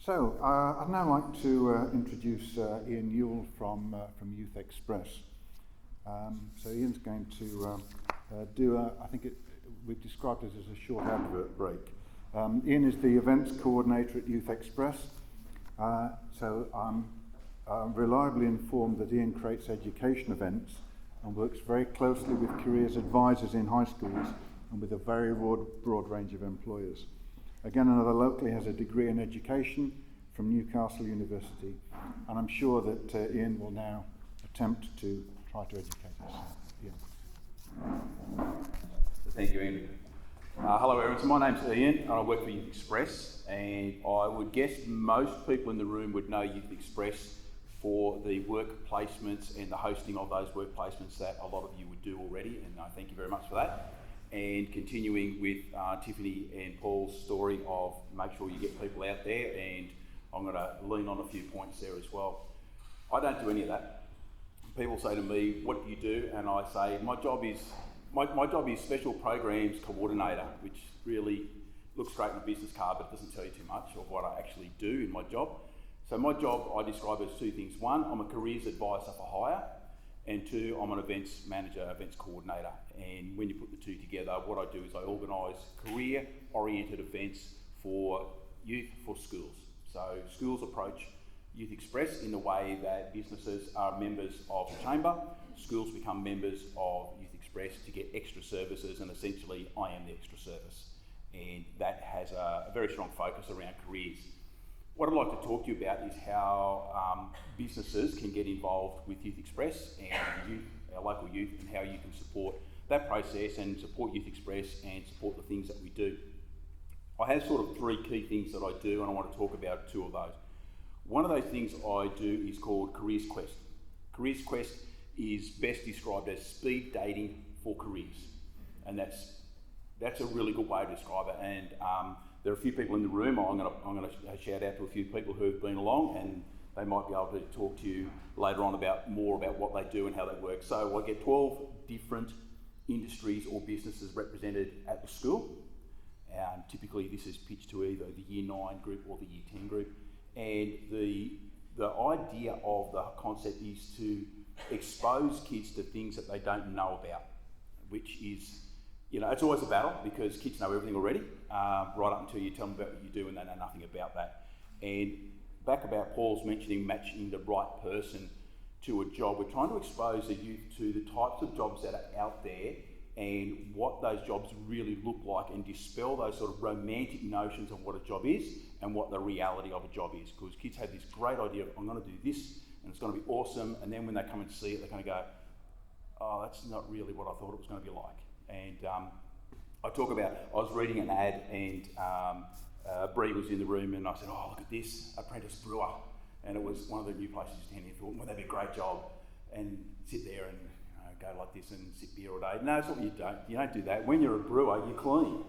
So, I'd now like to introduce Iain Yule from Youth Express. So Iain's going to we've described it as a short advert break. Iain is the events coordinator at Youth Express. So I'm reliably informed that Iain creates education events and works very closely with careers advisors in high schools and with a very broad range of employers. Again, another locally has a degree in education from Newcastle University, and I'm sure that Iain will now attempt to try to educate us. Iain. Thank you, Ian. Hello everyone, so my name's Iain and I work for Youth Express, and I would guess most people in the room would know Youth Express for the work placements and the hosting of those work placements that a lot of you would do already, and I thank you very much for that. And continuing with Tiffany and Paul's story of make sure you get people out there, and I'm going to lean on a few points there as well. I don't do any of that. People say to me, what do you do? And I say, my job is special programs coordinator, which really looks great in a business card, but it doesn't tell you too much of what I actually do in my job. So my job I describe as two things. One, I'm a careers advisor for hire, and two, I'm an events manager, events coordinator. And when you put the two together, what I do is I organise career-oriented events for youth, for schools. So schools approach Youth Express in the way that businesses are members of the chamber. Schools become members of Youth Express to get extra services, and essentially I am the extra service. And that has a very strong focus around careers. What I'd like to talk to you about is how businesses can get involved with Youth Express and youth, our local youth, and how you can support that process and support Youth Express and support the things that we do. I have sort of three key things that I do, and I want to talk about two of those. One of those things I do is called Careers Quest. Careers Quest is best described as speed dating for careers, and that's a really good way to describe it. And there are a few people in the room. I'm going to shout out to a few people who have been along, and they might be able to talk to you later on more about what they do and how they work. So I get 12 different industries or businesses represented at the school. Typically this is pitched to either the Year 9 group or the Year 10 group. And the idea of the concept is to expose kids to things that they don't know about, which is, it's always a battle because kids know everything already, right up until you tell them about what you do and they know nothing about that. And back about Paul's mentioning matching the right person to a job, we're trying to expose the youth to the types of jobs that are out there and what those jobs really look like, and dispel those sort of romantic notions of what a job is and what the reality of a job is. Because kids have this great idea of, I'm going to do this and it's going to be awesome, and then when they come and see it, they're going to go, oh, that's not really what I thought it was going to be like. And I was reading an ad, and Bree was in the room, and I said, oh, look at this, apprentice brewer. And it was one of the new places in town. I thought, well, that'd be a great job. And sit there and go like this and sip beer all day. No, that's what you don't. You don't do that. When you're a brewer, you clean.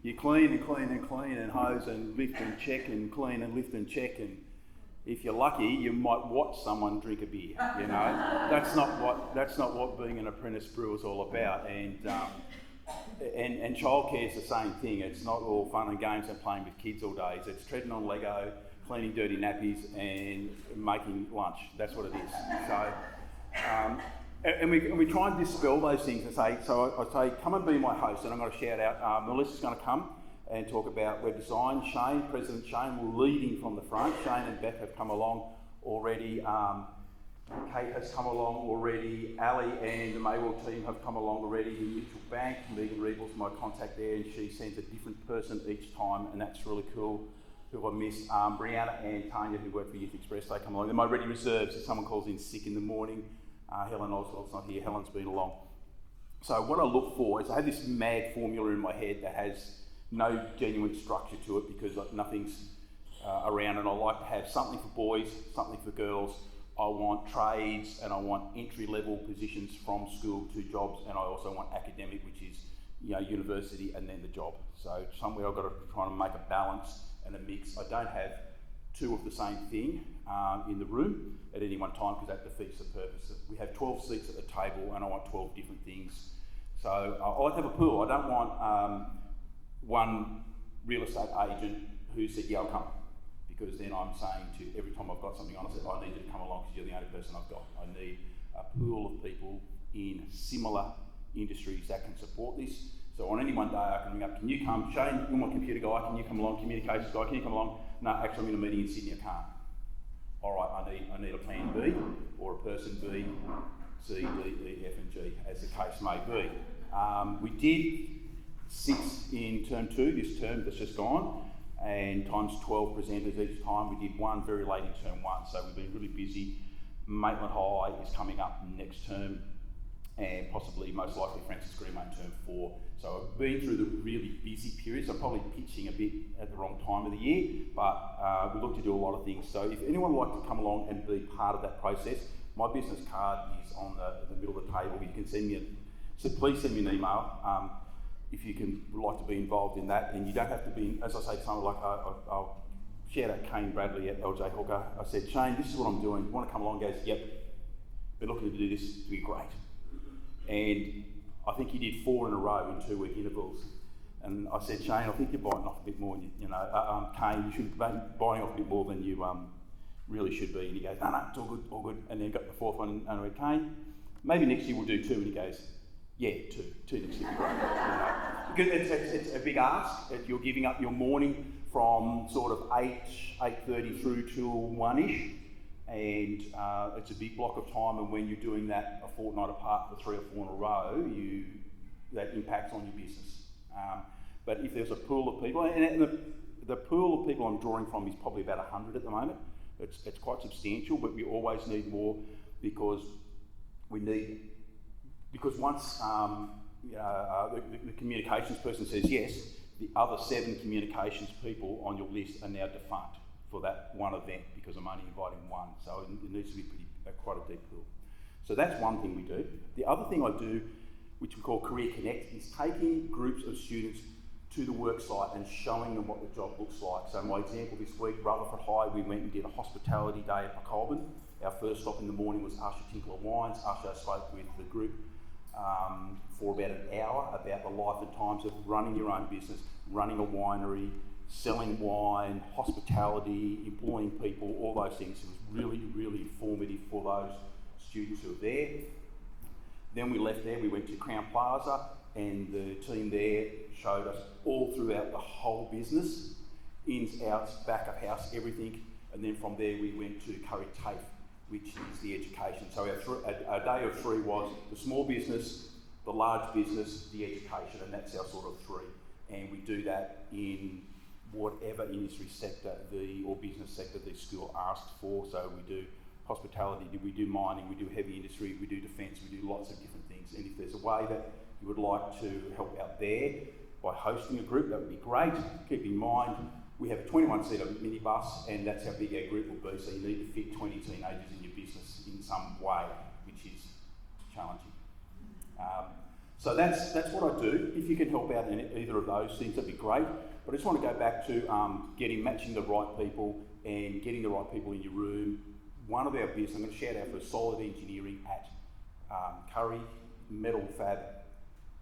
You clean and clean and clean and hose and lift and check and clean and lift and check. And if you're lucky, you might watch someone drink a beer. That's not what being an apprentice brewer is all about. And childcare is the same thing. It's not all fun and games and playing with kids all day. It's treading on Lego, cleaning dirty nappies, and making lunch. That's what it is. So. And we try and dispel those things and say, so I say, come and be my host, and I'm going to shout out, Melissa's going to come and talk about web design. Shane, President Shane, leading from the front. Shane and Beth have come along already. Kate has come along already. Ali and the Maywell team have come along already. The Mutual Bank, Megan Reebel's my contact there, and she sends a different person each time, and that's really cool. Who I miss, Brianna and Tanya, who work for Youth Express, they come along. They're my ready reserves. If someone calls in sick in the morning, Helen Oswald's not here, Helen's been along. So what I look for is I have this mad formula in my head that has no genuine structure to it because nothing's around, and I like to have something for boys, something for girls. I want trades and I want entry-level positions from school to jobs, and I also want academic, which is university and then the job. So somewhere I've got to try and make a balance and a mix. I don't have two of the same thing in the room at any one time because that defeats the purpose. We have 12 seats at the table and I want 12 different things. So I like to have a pool. I don't want one real estate agent who said, yeah, I'll come, because then I'm saying to every time I've got something on, I say, I need you to come along because you're the only person I've got. I need a pool of people in similar industries that can support this. So on any one day I can ring up, can you come? Shane, you're my computer guy, can you come along? Communications guy, can you come along? No, actually I'm in a meeting in Sydney, I can't. All right, I need a plan B or a person B, C, D, E, F and G, as the case may be. We did 6 in term 2 this term that's just gone, and times 12 presenters each time. We did 1 very late in term 1, so we've been really busy. Maitland High is coming up next term, and possibly, most likely, Francis Greenway in term 4. So I've been through the really busy period, so I'm probably pitching a bit at the wrong time of the year, but we look to do a lot of things. So if anyone would like to come along and be part of that process, my business card is on the middle of the table. You can send me so please send me an email if you can like to be involved in that, and you don't have to be, as I say to someone like, I'll shout out Kane Bradley at LJ Hooker. I said, Shane, this is what I'm doing. You want to come along? He goes, yep, we're looking to do this to be great. And I think he did 4 in a row in 2-week intervals. And I said, Shane, I think you're biting off a bit more. Kane, you should be biting off a bit more than you really should be. And he goes, no, it's all good. And then got the 4th one, and I went, Kane, maybe next year we'll do 2. And he goes, yeah, 2 next year will be great. Because it's a big ask. You're giving up your morning from sort of 8:30 through till 1ish. And it's a big block of time, and when you're doing that a fortnight apart for 3 or 4 in a row, that impacts on your business. But if there's a pool of people, and the pool of people I'm drawing from is probably about 100 at the moment. It's quite substantial, but we always need more because once the communications person says yes, the other 7 communications people on your list are now defunct for that one event because I'm only inviting 1. So it needs to be quite a deep pool. So that's one thing we do. The other thing I do, which we call Career Connect, is taking groups of students to the work site and showing them what the job looks like. So my example this week, Rutherford High, we went and did a hospitality day at McColburn. Our first stop in the morning was Usher Tinkler Wines. Usher spoke with the group for about an hour about the life and times of running your own business, running a winery, selling wine, hospitality, employing people, all those things. It was really, really informative for those students who were there. Then we left there, we went to Crown Plaza, and the team there showed us all throughout the whole business, ins, outs, back of house, everything. And then from there we went to Curry TAFE, which is the education. So our day of 3 was the small business, the large business, the education, and that's our sort of 3. And we do that in whatever industry sector or business sector the school asked for. So we do hospitality, we do mining, we do heavy industry, we do defence, we do lots of different things. And if there's a way that you would like to help out there by hosting a group, that would be great. Keep in mind, we have a 21-seater minibus, and that's how big our group will be. So you need to fit 20 teenagers in your business in some way, which is challenging. So that's what I do. If you can help out in either of those things, that'd be great. But I just want to go back to matching the right people and getting the right people in your room. One of our business, I'm going to shout out for Solid Engineering at Curry Metal Fab.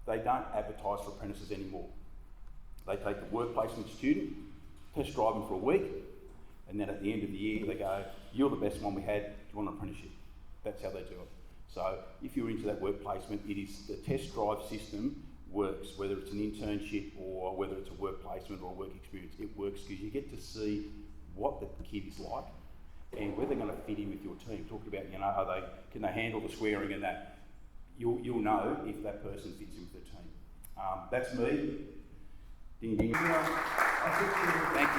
They don't advertise for apprentices anymore. They take the work placement student, test drive them for a week, and then at the end of the year they go, you're the best one we had, do you want an apprenticeship? That's how they do it. So if you're into that work placement, it is the test drive system works, whether it's an internship or whether it's a work placement or a work experience, it works because you get to see what the kid is like and where they're going to fit in with your team. Talk about, can they handle the swearing and that? You'll know if that person fits in with the team. That's me. Ding ding. Thank you.